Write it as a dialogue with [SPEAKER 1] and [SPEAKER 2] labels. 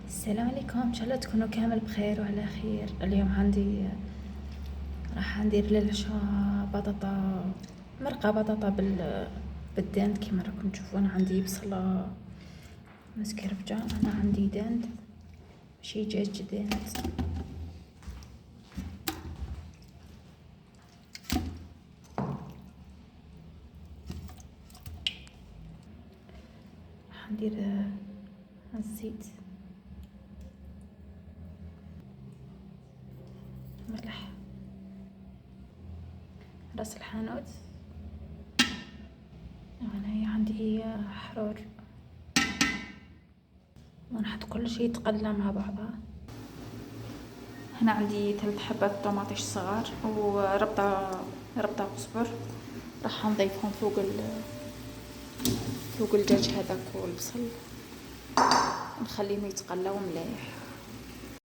[SPEAKER 1] السلام عليكم، ان شاء الله تكونوا كامل بخير وعلى خير. اليوم راح ندير للعشاء بطاطا، مرقه بطاطا بالدند كيما راكم تشوفون. عندي بصله مسكرفجه، انا عندي دند ماشي دجاج، دند. راح ندير الزيت، ملح، راس الحانوت، هنايا عندي حرور، ونحط كل شيء يتقلى مع بعضها. هنا عندي 3 حبات طماطيش صغار وربطة قزبر، راح نضيفهم فوق الدجاج هذاك والبصل، نخليهم يتقلاو مليح.